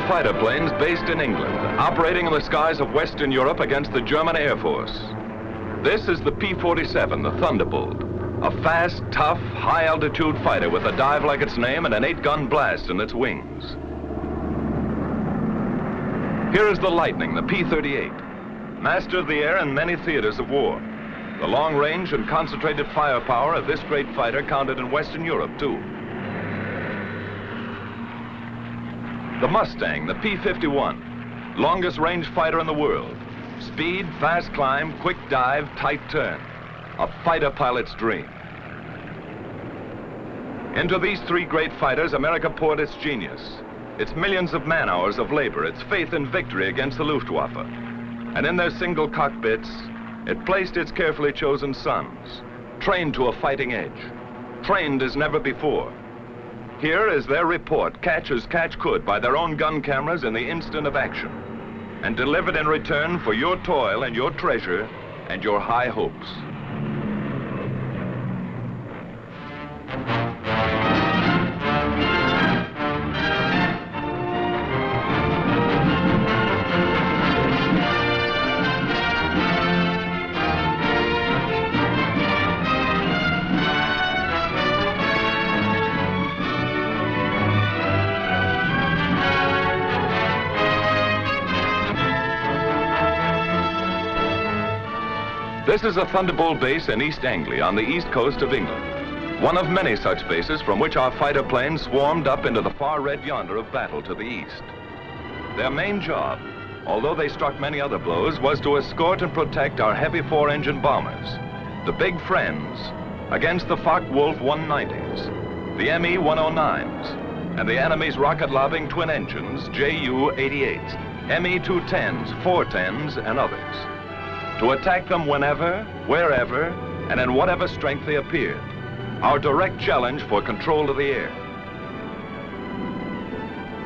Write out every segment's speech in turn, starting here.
fighter planes based in England, operating in the skies of Western Europe against the German Air Force. This is the P-47, the Thunderbolt, a fast, tough, high-altitude fighter with a dive like its name and an 8-gun blast in its wings. Here is the Lightning, the P-38, master of the air in many theaters of war. The long range and concentrated firepower of this great fighter counted in Western Europe, too. The Mustang, the P-51, longest range fighter in the world. Speed, fast climb, quick dive, tight turn. A fighter pilot's dream. Into these three great fighters, America poured its genius, its millions of man-hours of labor, its faith in victory against the Luftwaffe. And in their single cockpits, it placed its carefully chosen sons, trained to a fighting edge, trained as never before. Here is their report, catch as catch could by their own gun cameras in the instant of action, and delivered in return for your toil and your treasure and your high hopes. This is a Thunderbolt base in East Anglia on the east coast of England. One of many such bases from which our fighter planes swarmed up into the far red yonder of battle to the east. Their main job, although they struck many other blows, was to escort and protect our heavy 4-engine bombers, the big friends, against the Focke-Wulf 190s, the ME 109s, and the enemy's rocket-lobbing twin engines, Ju-88s, ME 210s, 410s, and others. To attack them whenever, wherever, and in whatever strength they appeared. Our direct challenge for control of the air.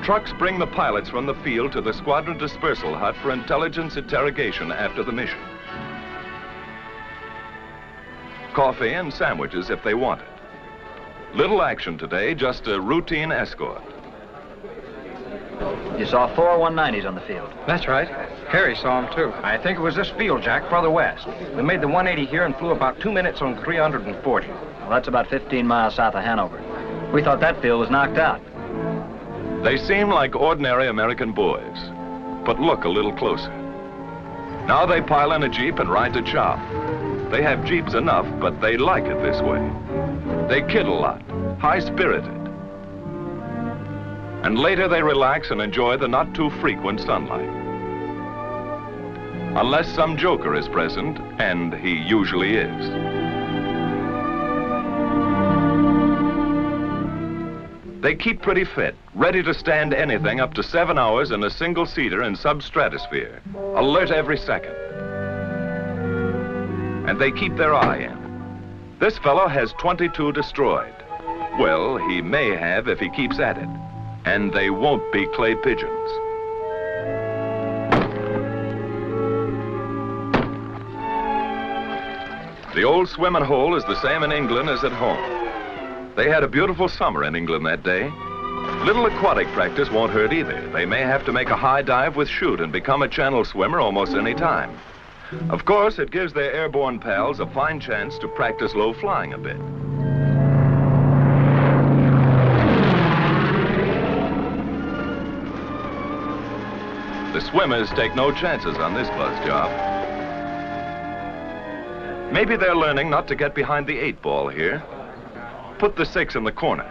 Trucks bring the pilots from the field to the squadron dispersal hut for intelligence interrogation after the mission. Coffee and sandwiches if they want it. Little action today, just a routine escort. You saw 4 190s on the field. That's right. Harry saw them, too. I think it was this field, Jack, further west. We made the 180 here and flew about 2 minutes on 340. Well, that's about 15 miles south of Hanover. We thought that field was knocked out. They seem like ordinary American boys, but look a little closer. Now they pile in a Jeep and ride to chop. They have Jeeps enough, but they like it this way. They kid a lot, high-spirited. And later they relax and enjoy the not too frequent sunlight. Unless some joker is present, and he usually is. They keep pretty fit, ready to stand anything up to 7 hours in a single-seater in sub-stratosphere, alert every second. And they keep their eye in. This fellow has 22 destroyed. Well, he may have if he keeps at it. And they won't be clay pigeons. The old swimming hole is the same in England as at home. They had a beautiful summer in England that day. Little aquatic practice won't hurt either. They may have to make a high dive with chute and become a channel swimmer almost any time. Of course, it gives their airborne pals a fine chance to practice low flying a bit. The swimmers take no chances on this buzz job. Maybe they're learning not to get behind the 8-ball here. Put the 6 in the corner.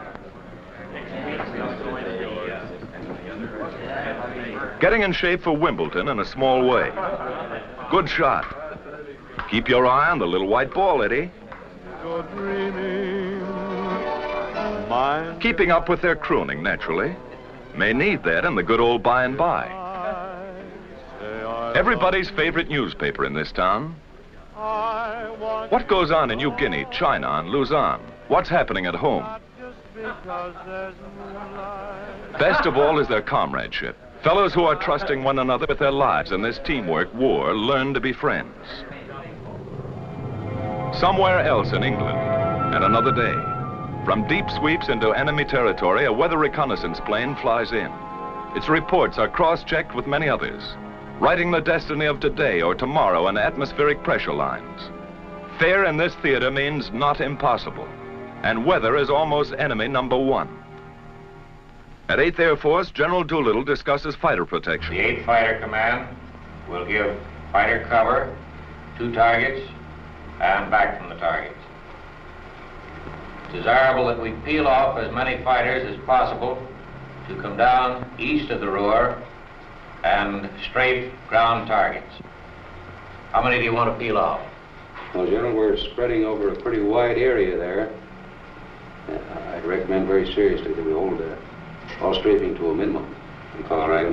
Getting in shape for Wimbledon in a small way. Good shot. Keep your eye on the little white ball, Eddie. Keeping up with their crooning, naturally. May need that in the good old by and by. Everybody's favorite newspaper in this town. What goes on in New Guinea, China, and Luzon? What's happening at home? Best of all is their comradeship. Fellows who are trusting one another with their lives in this teamwork war learn to be friends. Somewhere else in England, and another day, from deep sweeps into enemy territory, a weather reconnaissance plane flies in. Its reports are cross-checked with many others, writing the destiny of today or tomorrow in atmospheric pressure lines. Fair in this theater means not impossible, and weather is almost enemy number one. At 8th Air Force, General Doolittle discusses fighter protection. The 8th Fighter Command will give fighter cover to targets and back from the targets. It's desirable that we peel off as many fighters as possible to come down east of the Ruhr and strafe ground targets. How many do you want to peel off? Well, General, we're spreading over a pretty wide area there. I'd recommend very seriously that we hold all strafing to a minimum. All right.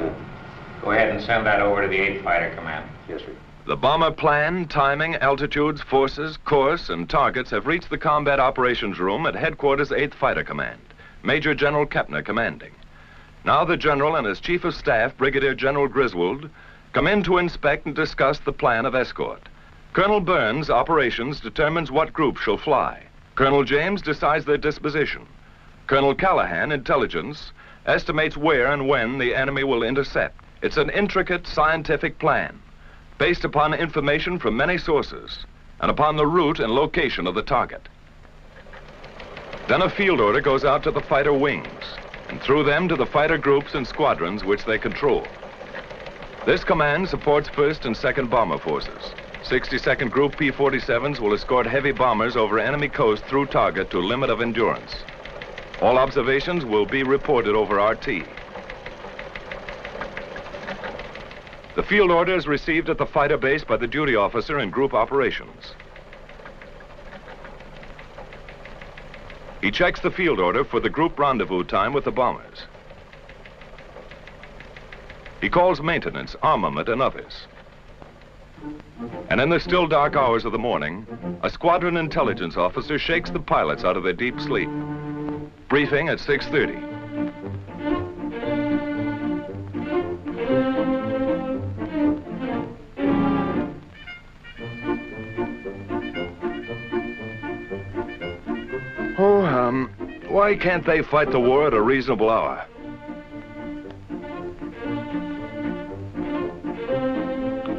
Go ahead and send that over to the 8th Fighter Command. Yes, sir. The bomber plan, timing, altitudes, forces, course, and targets have reached the combat operations room at Headquarters 8th Fighter Command. Major General Kepner commanding. Now the General and his Chief of Staff, Brigadier General Griswold, come in to inspect and discuss the plan of escort. Colonel Burns, operations, determines what group shall fly. Colonel James decides their disposition. Colonel Callahan, intelligence, estimates where and when the enemy will intercept. It's an intricate scientific plan, based upon information from many sources, and upon the route and location of the target. Then a field order goes out to the fighter wings, and through them to the fighter groups and squadrons which they control. This command supports 1st and 2nd Bomber Forces. 62nd Group P-47s will escort heavy bombers over enemy coast through target to limit of endurance. All observations will be reported over RT. The field order is received at the fighter base by the duty officer in group operations. He checks the field order for the group rendezvous time with the bombers. He calls maintenance, armament, and others. And in the still dark hours of the morning, a squadron intelligence officer shakes the pilots out of their deep sleep. Briefing at 6:30. Why can't they fight the war at a reasonable hour?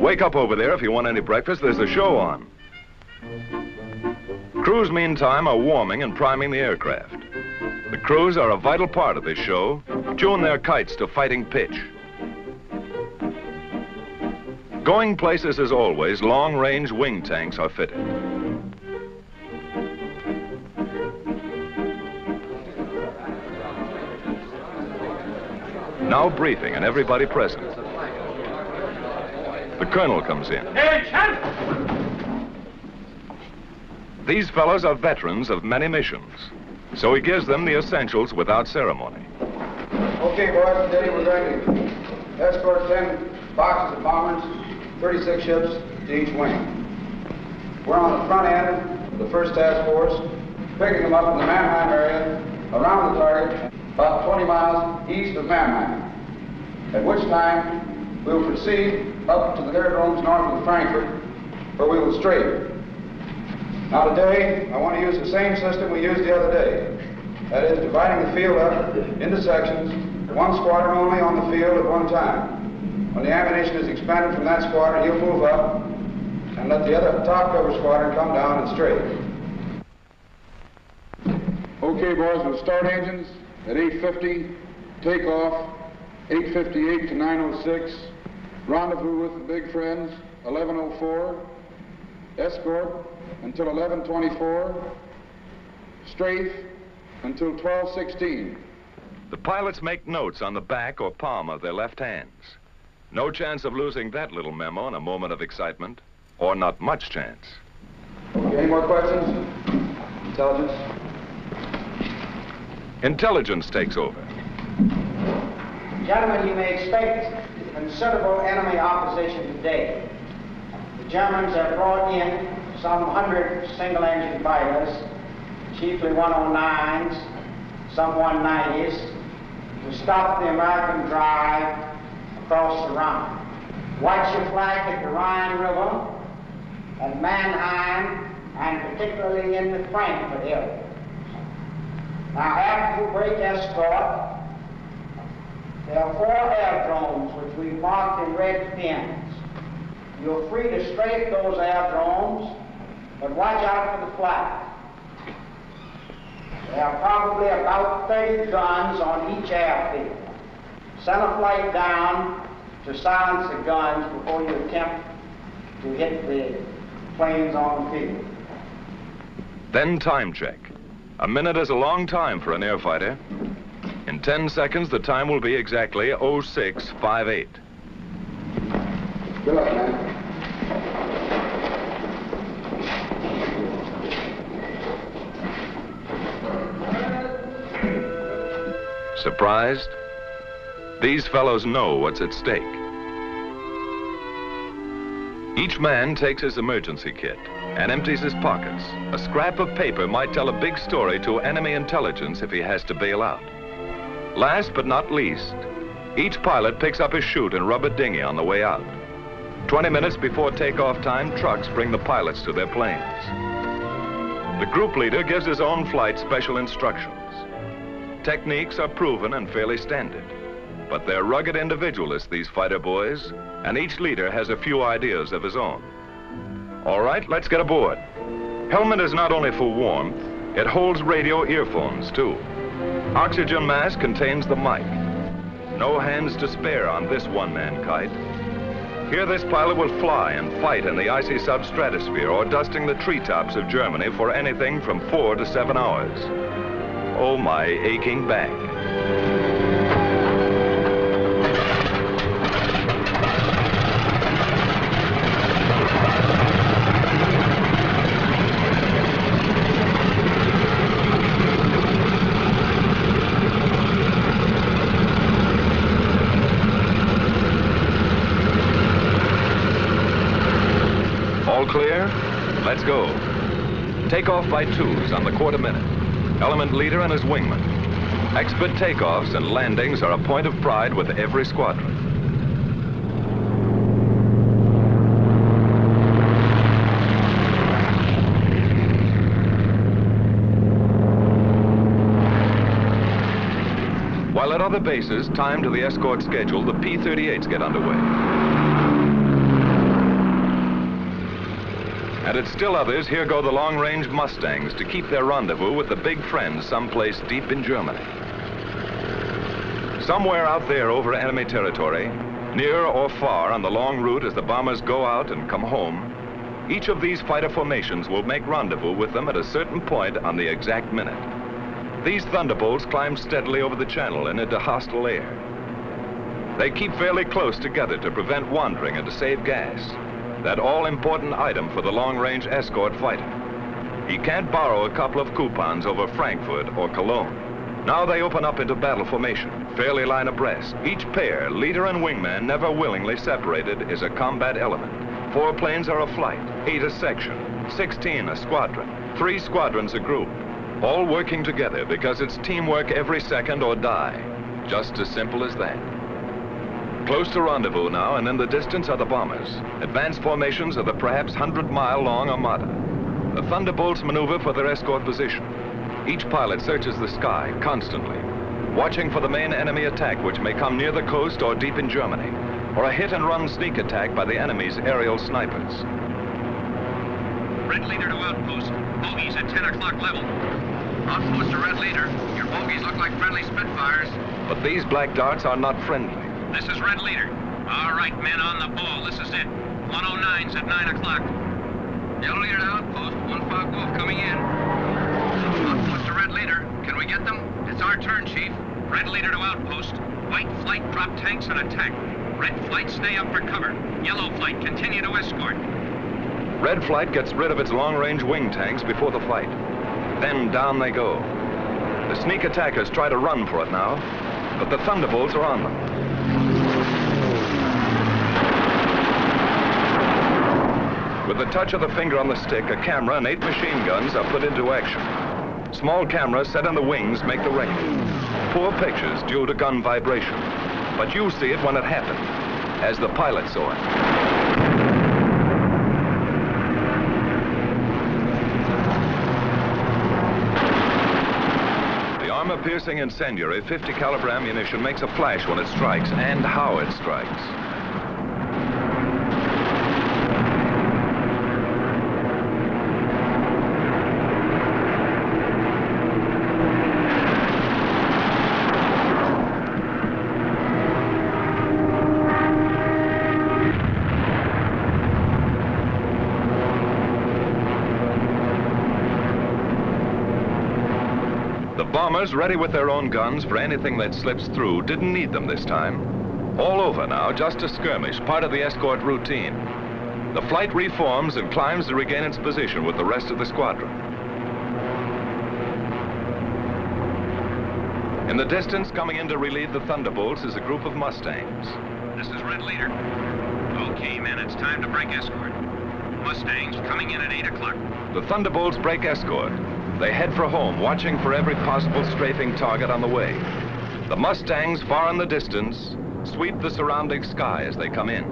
Wake up over there if you want any breakfast. There's a show on. Crews, meantime, are warming and priming the aircraft. The crews are a vital part of this show, tune their kites to fighting pitch. Going places as always, long-range wing tanks are fitted. Now briefing and everybody present. The colonel comes in. These fellows are veterans of many missions, so he gives them the essentials without ceremony. Okay, boys, today we're going to escort 10 boxes of bombers, 36 ships to each wing. We're on the front end of the 1st Task Force, picking them up in the Mannheim area, around the target, about 20 miles east of Mannheim, at which time we will proceed up to the aerodromes north of Frankfurt, where we will strafe. Now today, I want to use the same system we used the other day. That is, dividing the field up into sections, one squadron only on the field at one time. When the ammunition is expended from that squadron, you'll move up and let the other top cover squadron come down and strafe. Okay, boys, we'll start engines at 8:50, take off 8:58 to 9:06, rendezvous with the big friends 11:04, escort until 11:24, strafe until 12:16. The pilots make notes on the back or palm of their left hands. No chance of losing that little memo in a moment of excitement, or not much chance. Okay, any more questions? Intelligence? Intelligence takes over. Gentlemen, you may expect considerable enemy opposition today. The Germans have brought in some 100 single-engine fighters, chiefly 109s, some 190s, to stop the American drive across the Rhine. Watch your flank at the Rhine River, at Mannheim, and particularly in the Frankfurt area. Now, after we break escort, There are 4 aerodromes which we've marked in red pins. You're free to strafe those aerodromes, but watch out for the flag. There are probably about 30 guns on each airfield. Send a flight down to silence the guns before you attempt to hit the planes on the field. Then time check. A minute is a long time for an air fighter. In 10 seconds, the time will be exactly 0658. Good luck, man. Surprised? These fellows know what's at stake. Each man takes his emergency kit and empties his pockets. A scrap of paper might tell a big story to enemy intelligence if he has to bail out. Last but not least, each pilot picks up his chute and rubber dinghy on the way out. 20 minutes before takeoff time, trucks bring the pilots to their planes. The group leader gives his own flight special instructions. Techniques are proven and fairly standard, but they're rugged individualists, these fighter boys, and each leader has a few ideas of his own. All right, let's get aboard. Helmet is not only for warmth, it holds radio earphones too. Oxygen mask contains the mic. No hands to spare on this one-man kite. Here this pilot will fly and fight in the icy substratosphere or dusting the treetops of Germany for anything from 4 to 7 hours. Oh, my aching back. All clear? Let's go. Takeoff by 2s on the quarter minute. Element leader and his wingman. Expert takeoffs and landings are a point of pride with every squadron. While at other bases, timed to the escort schedule, the P-38s get underway. And at still others, here go the long-range Mustangs to keep their rendezvous with the big friends someplace deep in Germany. Somewhere out there over enemy territory, near or far on the long route as the bombers go out and come home, each of these fighter formations will make rendezvous with them at a certain point on the exact minute. These thunderbolts climb steadily over the channel and into hostile air. They keep fairly close together to prevent wandering and to save gas. That all-important item for the long-range escort fighter. He can't borrow a couple of coupons over Frankfurt or Cologne. Now they open up into battle formation, fairly line abreast. Each pair, leader and wingman, never willingly separated, is a combat element. 4 planes are a flight, 8 a section, 16 a squadron, 3 squadrons a group. All working together because it's teamwork every second or die. Just as simple as that. Close to rendezvous now, and in the distance are the bombers. Advanced formations of the perhaps 100-mile-long Armada. The Thunderbolts maneuver for their escort position. Each pilot searches the sky constantly, watching for the main enemy attack which may come near the coast or deep in Germany, or a hit-and-run sneak attack by the enemy's aerial snipers. Red leader to outpost. Bogies at 10 o'clock level. Outpost to red leader. Your bogies look like friendly Spitfires. But these black darts are not friendly. This is red leader. All right, men on the ball. This is it. 109's at 9 o'clock. Yellow leader to outpost. 1-5 Wolf coming in. Outpost to red leader. Can we get them? It's our turn, Chief. Red leader to outpost. White flight drop tanks and attack. Red flight stay up for cover. Yellow flight continue to escort. Red flight gets rid of its long-range wing tanks before the fight. Then down they go. The sneak attackers try to run for it now, but the Thunderbolts are on them. With the touch of the finger on the stick, a camera and 8 machine guns are put into action. Small cameras set in the wings make the record. Poor pictures due to gun vibration. But you see it when it happened, as the pilot saw it. armor-piercing incendiary 50 caliber ammunition makes a flash when it strikes, and how it strikes. Bombers, ready with their own guns for anything that slips through, didn't need them this time. All over now, just a skirmish, part of the escort routine. The flight reforms and climbs to regain its position with the rest of the squadron. In the distance, coming in to relieve the Thunderbolts, is a group of Mustangs. This is Red Leader. Okay, men, it's time to break escort. Mustangs coming in at 8 o'clock. The Thunderbolts break escort. They head for home, watching for every possible strafing target on the way. The Mustangs, far in the distance, sweep the surrounding sky as they come in.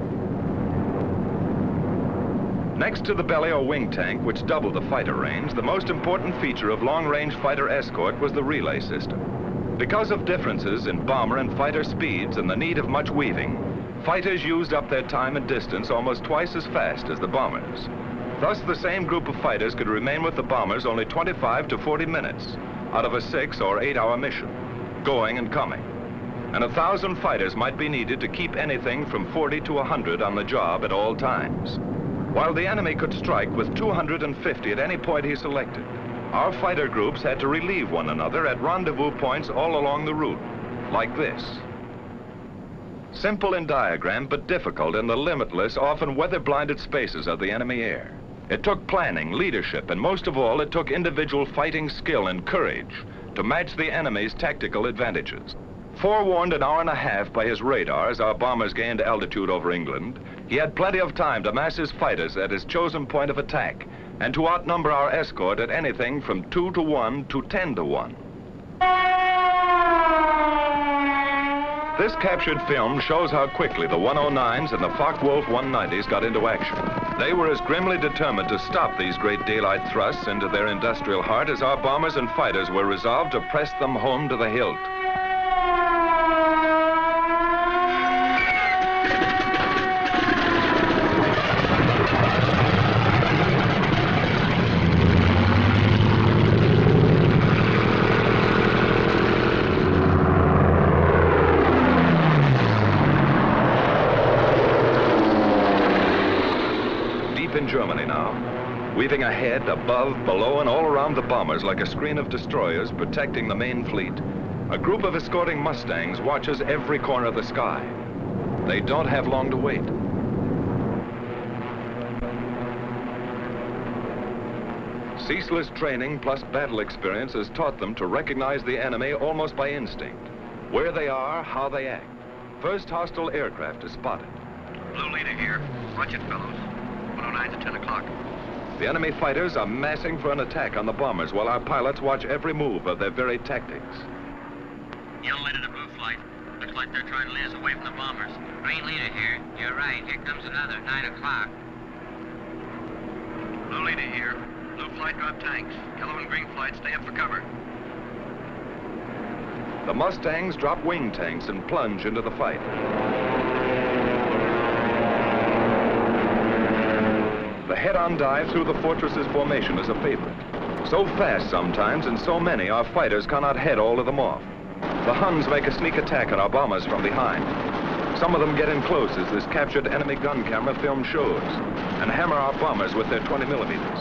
Next to the belly or wing tank, which doubled the fighter range, the most important feature of long-range fighter escort was the relay system. Because of differences in bomber and fighter speeds and the need of much weaving, fighters used up their time and distance almost twice as fast as the bombers. Thus, the same group of fighters could remain with the bombers only 25 to 40 minutes out of a 6 or 8 hour mission, going and coming. And 1,000 fighters might be needed to keep anything from 40 to 100 on the job at all times. While the enemy could strike with 250 at any point he selected, our fighter groups had to relieve one another at rendezvous points all along the route, like this. Simple in diagram, but difficult in the limitless, often weather-blinded spaces of the enemy air. It took planning, leadership, and most of all, it took individual fighting skill and courage to match the enemy's tactical advantages. Forewarned an hour and a half by his radar as our bombers gained altitude over England, he had plenty of time to mass his fighters at his chosen point of attack and to outnumber our escort at anything from 2 to 1 to 10 to 1. This captured film shows how quickly the 109s and the Focke-Wulf 190s got into action. They were as grimly determined to stop these great daylight thrusts into their industrial heart as our bombers and fighters were resolved to press them home to the hilt. In Germany now, weaving ahead, above, below, and all around the bombers like a screen of destroyers protecting the main fleet. A group of escorting Mustangs watches every corner of the sky. They don't have long to wait. Ceaseless training plus battle experience has taught them to recognize the enemy almost by instinct. Where they are, how they act. First hostile aircraft is spotted. Blue Leader here. Watch it, fellows. 109 to 10 o'clock. The enemy fighters are massing for an attack on the bombers while our pilots watch every move of their very tactics. Yellow Leader to Blue Flight. Looks like they're trying to lead us away from the bombers. Green Leader here. You're right. Here comes another. 9 o'clock. Blue Leader here. Blue Flight drop tanks. Yellow and Green Flight stay up for cover. The Mustangs drop wing tanks and plunge into the fight. The head-on dive through the fortress's formation is a favorite. So fast sometimes, and so many, our fighters cannot head all of them off. The Huns make a sneak attack on our bombers from behind. Some of them get in close, as this captured enemy gun camera film shows, and hammer our bombers with their 20 millimeters.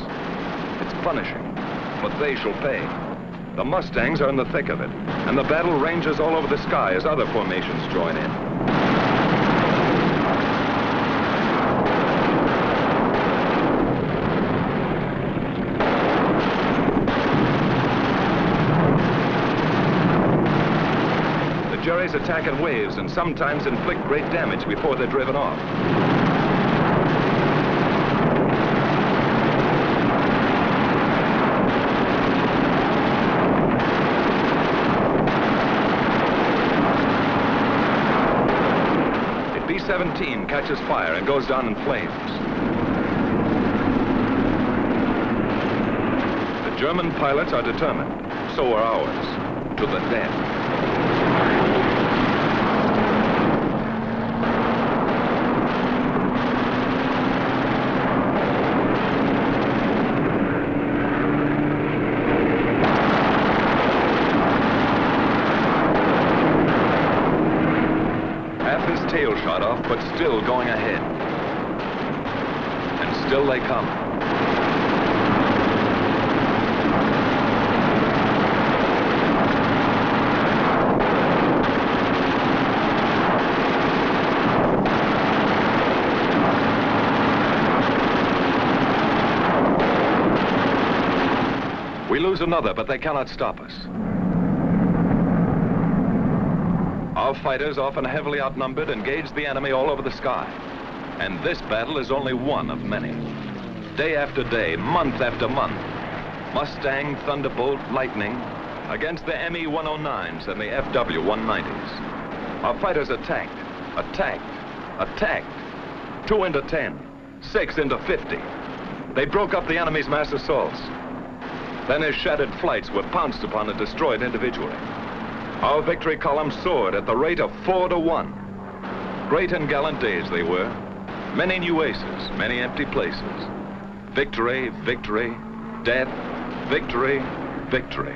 It's punishing, but they shall pay. The Mustangs are in the thick of it, and the battle ranges all over the sky as other formations join in. Jerrys attack in waves and sometimes inflict great damage before they're driven off. The B-17 catches fire and goes down in flames. The German pilots are determined. So are ours. to the death. Half his tail shot off, but still going ahead. And still they come. We lose another, but they cannot stop us. Our fighters, often heavily outnumbered, engage the enemy all over the sky. And this battle is only one of many. Day after day, month after month, Mustang, Thunderbolt, Lightning against the ME-109s and the FW-190s. Our fighters attacked, attacked. 2 into 10, 6 into 50. They broke up the enemy's mass assaults. Then his shattered flights were pounced upon and destroyed individually. Our victory column soared at the rate of 4 to 1. Great and gallant days they were. Many new aces, many empty places. Victory, victory, death, victory, victory.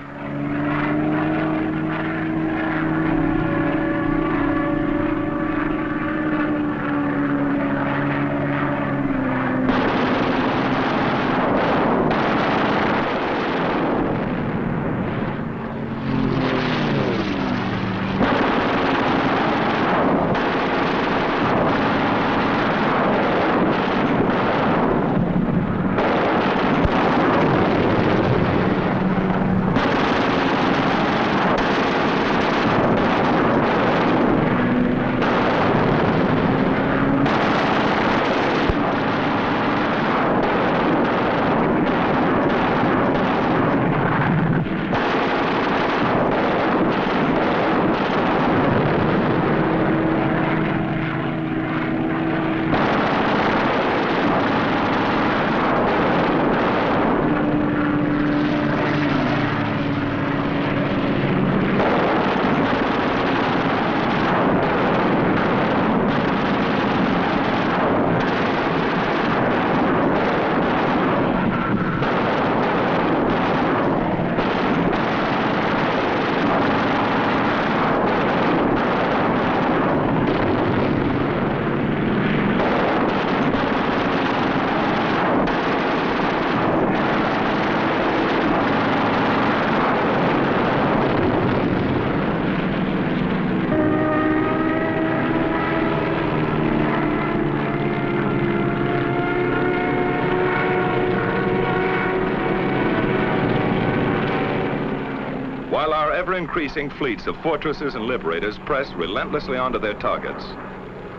While our ever-increasing fleets of fortresses and liberators pressed relentlessly onto their targets,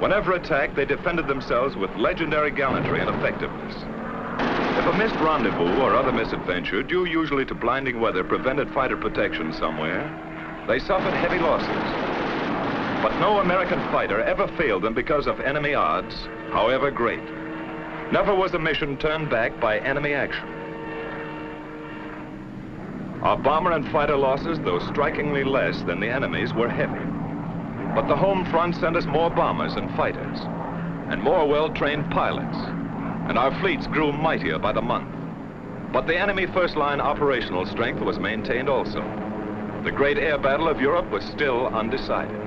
whenever attacked, they defended themselves with legendary gallantry and effectiveness. If a missed rendezvous or other misadventure, due usually to blinding weather, prevented fighter protection somewhere, they suffered heavy losses. But no American fighter ever failed them because of enemy odds, however great. Never was a mission turned back by enemy action. Our bomber and fighter losses, though strikingly less than the enemy's, were heavy. But the home front sent us more bombers and fighters, and more well-trained pilots, and our fleets grew mightier by the month. But the enemy first-line operational strength was maintained also. The great air battle of Europe was still undecided.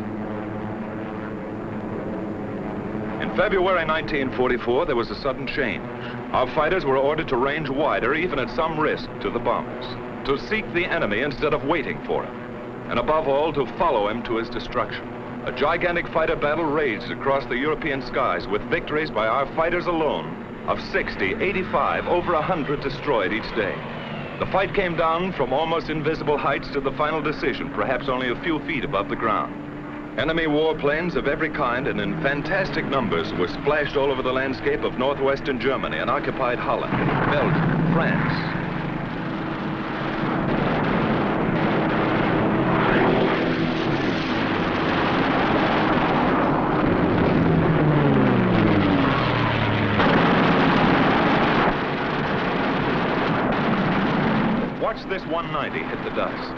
In February 1944, there was a sudden change. Our fighters were ordered to range wider, even at some risk to the bombers, to seek the enemy instead of waiting for him, and above all, to follow him to his destruction. A gigantic fighter battle raged across the European skies with victories by our fighters alone of 60, 85, over 100 destroyed each day. The fight came down from almost invisible heights to the final decision, perhaps only a few feet above the ground. Enemy warplanes of every kind and in fantastic numbers were splashed all over the landscape of northwestern Germany and occupied Holland, Belgium, France. Watch this 190 hit the dust.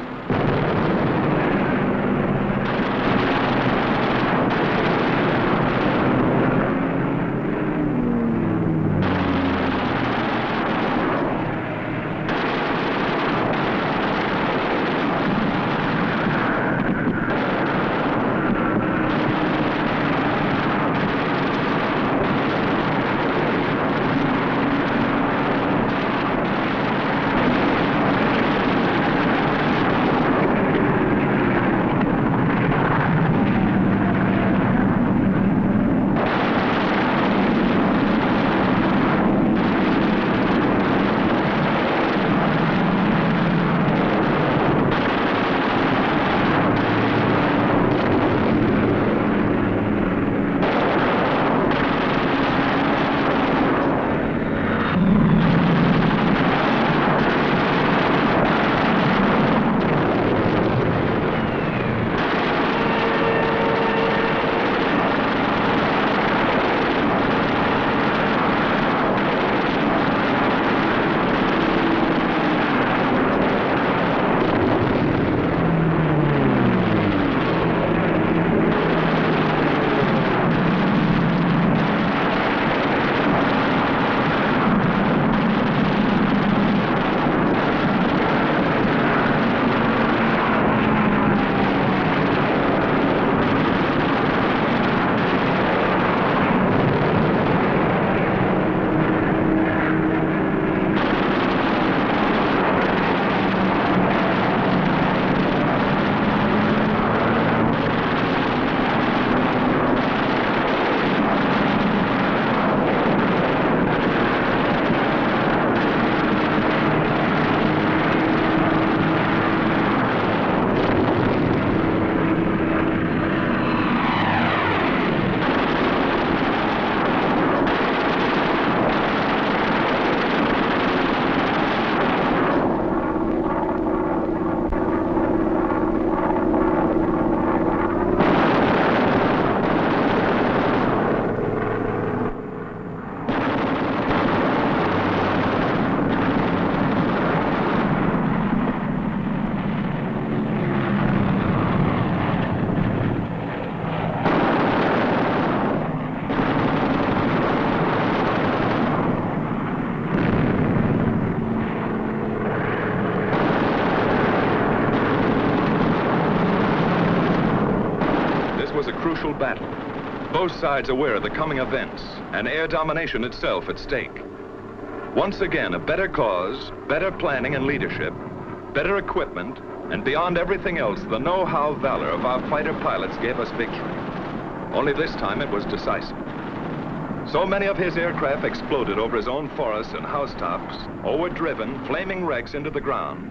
crucial battle. Both sides aware of the coming events and air domination itself at stake. Once again, a better cause, better planning and leadership, better equipment, and beyond everything else, the know-how valor of our fighter pilots gave us victory. Only this time it was decisive. So many of his aircraft exploded over his own forests and housetops, or were driven, flaming wrecks, into the ground.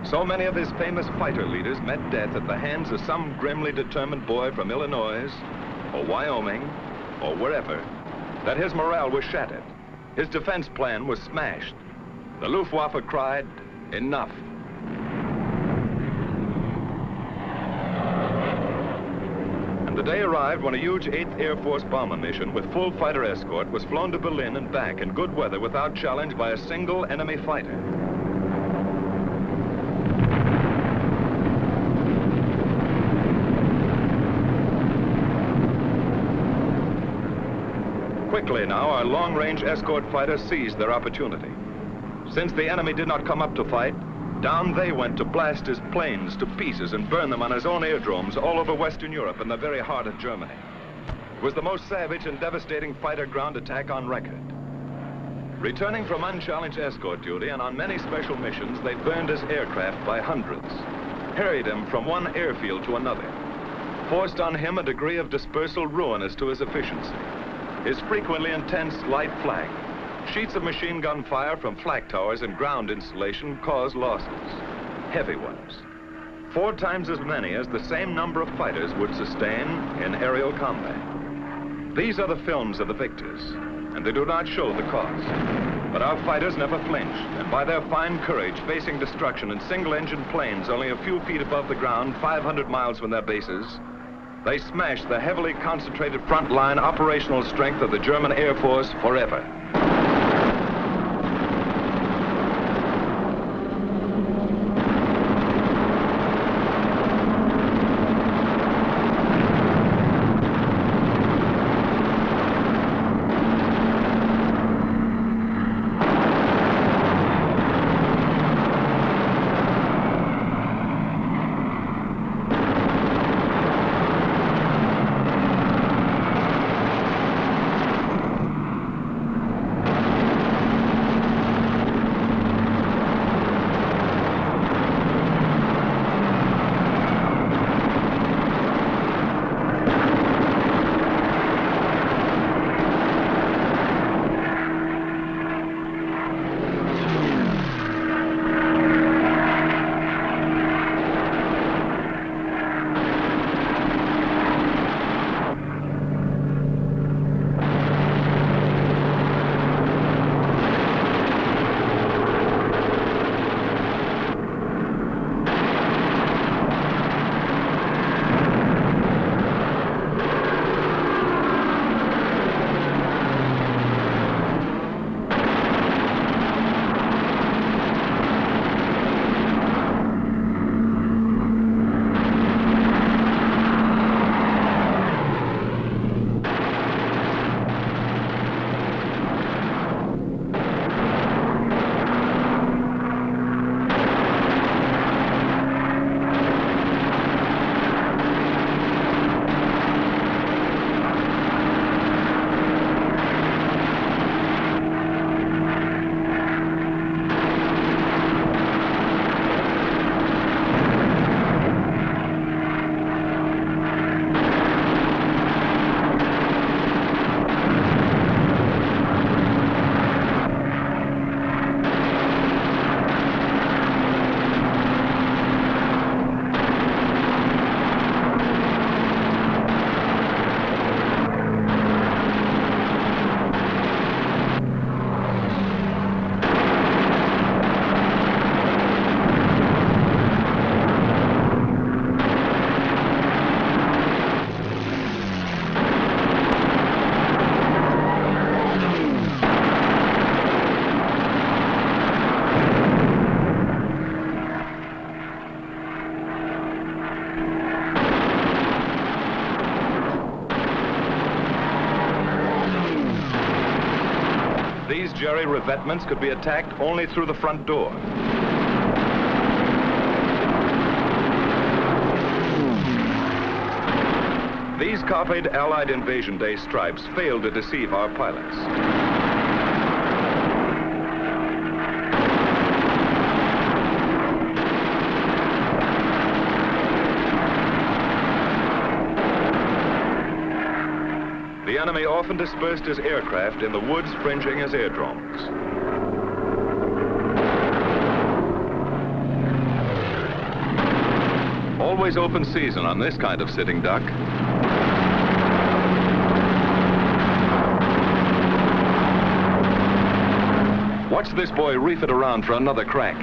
So many of his famous fighter leaders met death at the hands of some grimly determined boy from Illinois, or Wyoming, or wherever, that his morale was shattered. His defense plan was smashed. The Luftwaffe cried, "Enough." The day arrived when a huge 8th Air Force bomber mission with full fighter escort was flown to Berlin and back in good weather without challenge by a single enemy fighter. Quickly now, our long-range escort fighters seized their opportunity. Since the enemy did not come up to fight, down they went to blast his planes to pieces and burn them on his own aerodromes all over Western Europe in the very heart of Germany. It was the most savage and devastating fighter ground attack on record. Returning from unchallenged escort duty and on many special missions, they burned his aircraft by hundreds, harried him from one airfield to another, forced on him a degree of dispersal ruinous to his efficiency. His frequently intense light flak, sheets of machine gun fire from flak towers and ground installation caused losses, heavy ones. 4 times as many as the same number of fighters would sustain in aerial combat. These are the films of the victors, and they do not show the cost. But our fighters never flinched, and by their fine courage, facing destruction in single-engine planes only a few feet above the ground, 500 miles from their bases, they smashed the heavily concentrated front-line operational strength of the German Air Force forever. These jerry revetments could be attacked only through the front door. These copied Allied Invasion Day stripes failed to deceive our pilots. The enemy often dispersed his aircraft in the woods fringing his airdromes. Always open season on this kind of sitting duck. Watch this boy reef it around for another crack.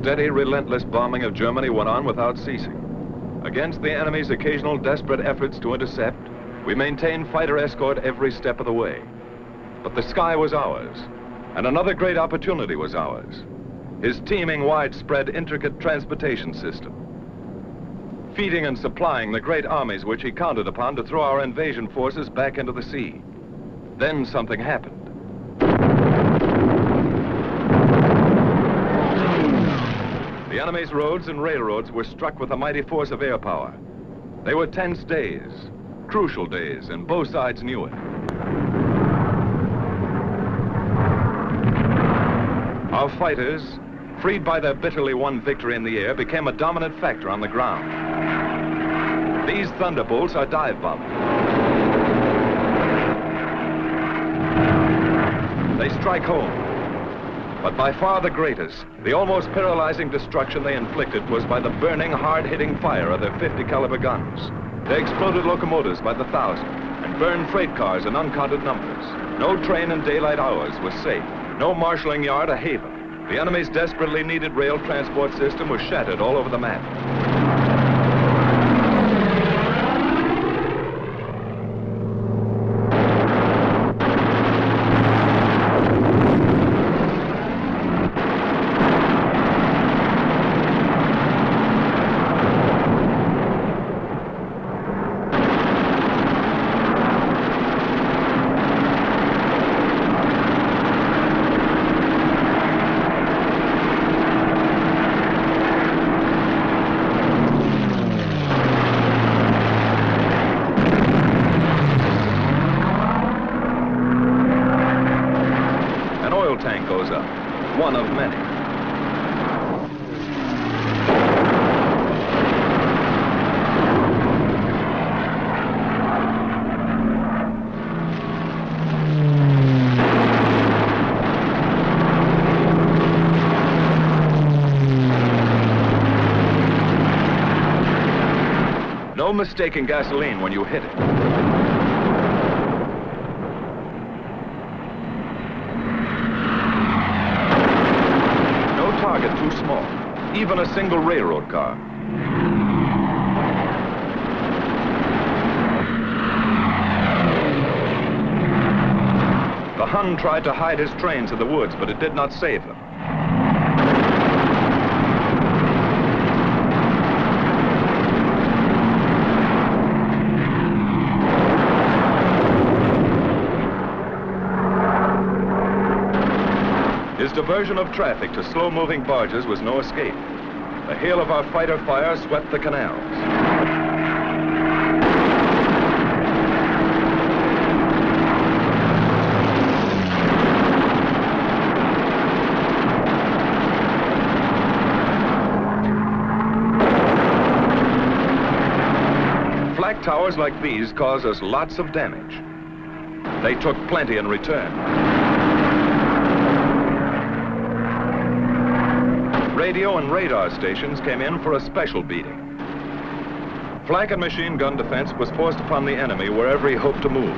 Steady, relentless bombing of Germany went on without ceasing. Against the enemy's occasional desperate efforts to intercept, we maintained fighter escort every step of the way. But the sky was ours, and another great opportunity was ours. His teeming, widespread, intricate transportation system. Feeding and supplying the great armies which he counted upon to throw our invasion forces back into the sea. Then something happened. The enemy's roads and railroads were struck with a mighty force of air power. They were tense days, crucial days, and both sides knew it. Our fighters, freed by their bitterly won victory in the air, became a dominant factor on the ground. These thunderbolts are dive bombing. They strike home. But by far the greatest, the almost paralyzing destruction they inflicted was by the burning, hard-hitting fire of their 50 caliber guns. They exploded locomotives by the thousand and burned freight cars in uncounted numbers. No train in daylight hours was safe. No marshalling yard a haven. The enemy's desperately needed rail transport system was shattered all over the map. Tank goes up, one of many. No mistaking gasoline when you hit it. Target too small, even a single railroad car. The Hun tried to hide his trains in the woods, but it did not save them. His diversion of traffic to slow-moving barges was no escape. The hail of our fighter fire swept the canals. Flak towers like these cause us lots of damage. They took plenty in return. Radio and radar stations came in for a special beating. Flak and machine gun defense was forced upon the enemy wherever he hoped to move.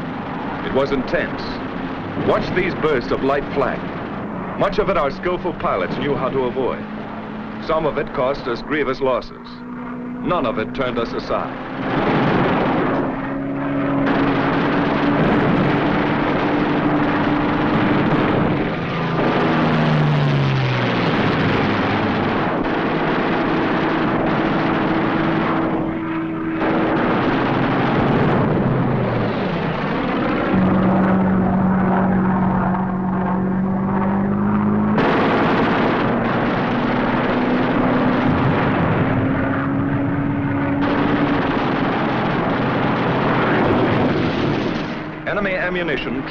It was intense. Watch these bursts of light flak. Much of it our skillful pilots knew how to avoid. Some of it cost us grievous losses. None of it turned us aside.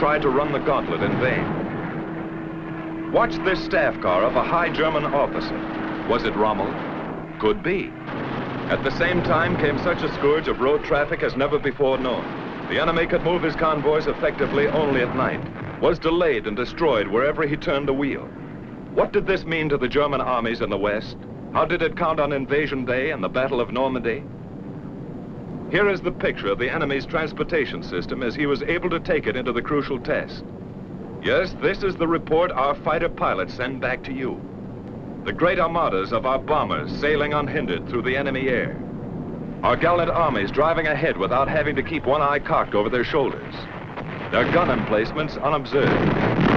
tried to run the gauntlet in vain. Watch this staff car of a high German officer. Was it Rommel? Could be. At the same time came such a scourge of road traffic as never before known. The enemy could move his convoys effectively only at night, was delayed and destroyed wherever he turned the wheel. What did this mean to the German armies in the West? How did it count on Invasion Day and the Battle of Normandy? Here is the picture of the enemy's transportation system as he was able to take it into the crucial test. Yes, this is the report our fighter pilots send back to you. The great armadas of our bombers sailing unhindered through the enemy air. Our gallant armies driving ahead without having to keep one eye cocked over their shoulders. Their gun emplacements unobserved.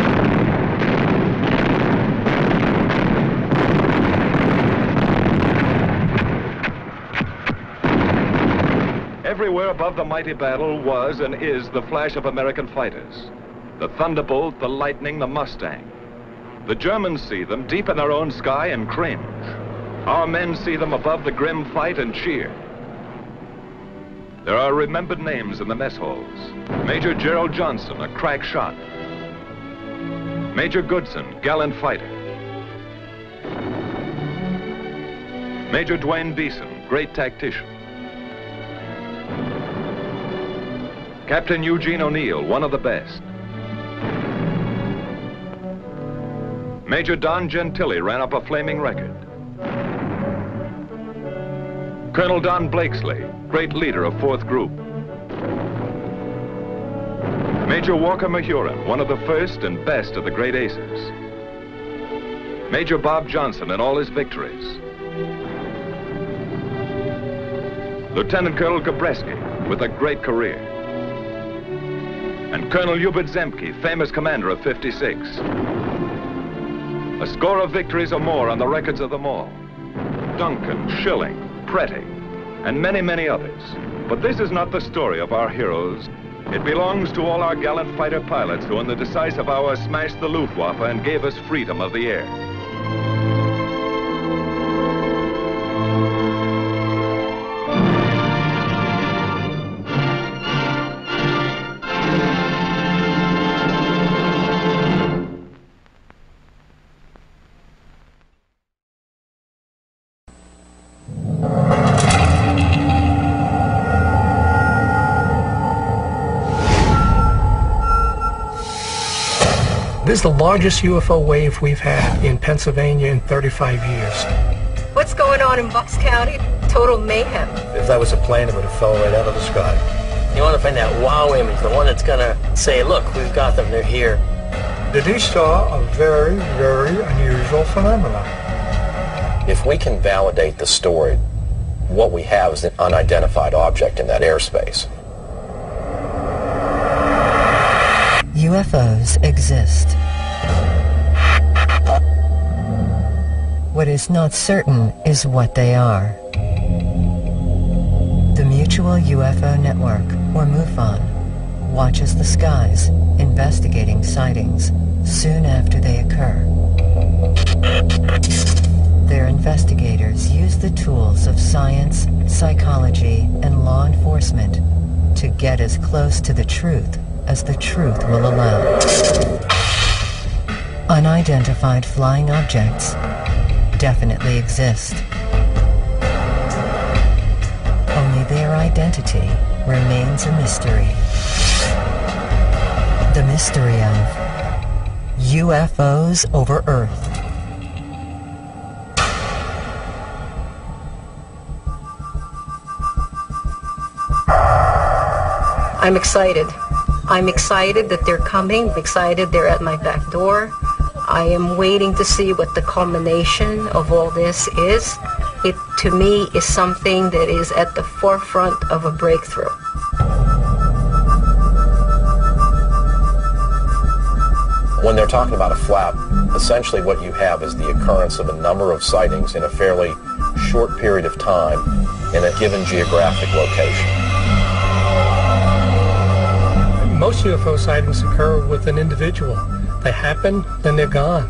Everywhere above the mighty battle was and is the flash of American fighters. The Thunderbolt, the Lightning, the Mustang. The Germans see them deep in their own sky and cringe. Our men see them above the grim fight and cheer. There are remembered names in the mess halls. Major Gerald Johnson, a crack shot. Major Goodson, gallant fighter. Major Dwayne Beeson, great tactician. Captain Eugene O'Neill, one of the best. Major Don Gentili ran up a flaming record. Colonel Don Blakesley, great leader of 4th Group. Major Walker Mahurin, one of the first and best of the great aces. Major Bob Johnson in all his victories. Lieutenant Colonel Gabreski, with a great career. And Colonel Hubert Zemke, famous commander of 56. A score of victories or more on the records of them all. Duncan, Schilling, Pretty, and many, many others. But this is not the story of our heroes. It belongs to all our gallant fighter pilots who in the decisive hour smashed the Luftwaffe and gave us freedom of the air. This is the largest UFO wave we've had in Pennsylvania in 35 years. What's going on in Bucks County? Total mayhem. If that was a plane, it would have fell right out of the sky. You want to find that wow image, the one that's going to say, look, we've got them, they're here. Did he saw a very, very unusual phenomenon. If we can validate the story, what we have is an unidentified object in that airspace. UFOs exist. What is not certain is what they are. The Mutual UFO Network, or MUFON, watches the skies, investigating sightings soon after they occur. Their investigators use the tools of science, psychology, and law enforcement to get as close to the truth as the truth will allow. Unidentified flying objects definitely exist. Only their identity remains a mystery. The mystery of UFOs over Earth. I'm excited. I'm excited that they're coming. I'm excited they're at my back door. I am waiting to see what the culmination of all this is. It, to me, is something that is at the forefront of a breakthrough. When they're talking about a flap, essentially what you have is the occurrence of a number of sightings in a fairly short period of time in a given geographic location. Most UFO sightings occur with an individual. They happen, then they're gone.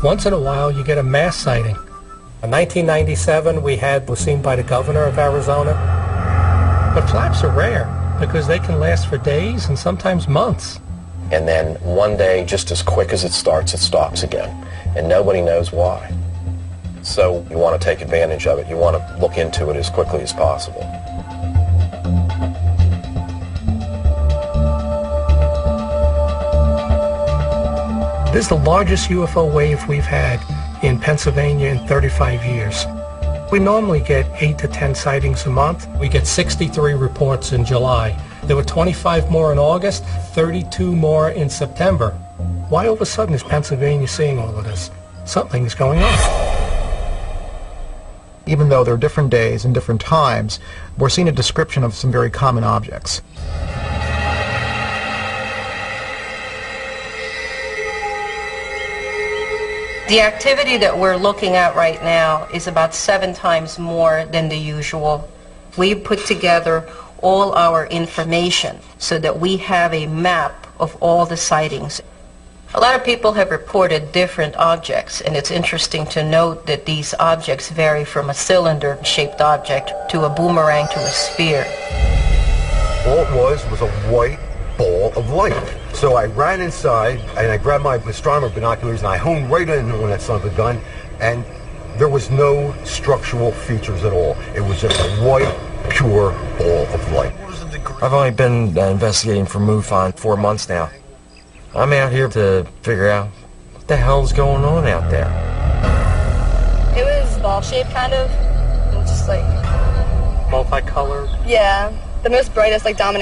Once in a while, you get a mass sighting. In 1997, was seen by the governor of Arizona. But flaps are rare because they can last for days and sometimes months. And then one day, just as quick as it starts, it stops again. And nobody knows why. So you want to take advantage of it. You want to look into it as quickly as possible. This is the largest UFO wave we've had in Pennsylvania in 35 years. We normally get 8 to 10 sightings a month. We get 63 reports in July. There were 25 more in August, 32 more in September. Why all of a sudden is Pennsylvania seeing all of this? Something's going on. Even though there are different days and different times, we're seeing a description of some very common objects. The activity that we're looking at right now is about 7 times more than the usual. We put together all our information so that we have a map of all the sightings. A lot of people have reported different objects, and it's interesting to note that these objects vary from a cylinder-shaped object to a boomerang to a sphere. All it was a white ball of light. So I ran inside and I grabbed my astronomer binoculars and I honed right in on that son of a gun, and there was no structural features at all. It was just a white, pure ball of light. I've only been investigating for MUFON 4 months now. I'm out here to figure out what the hell's going on out there. It was ball-shaped, kind of. It was just like... Multicolored? Yeah. The most brightest, like, dominant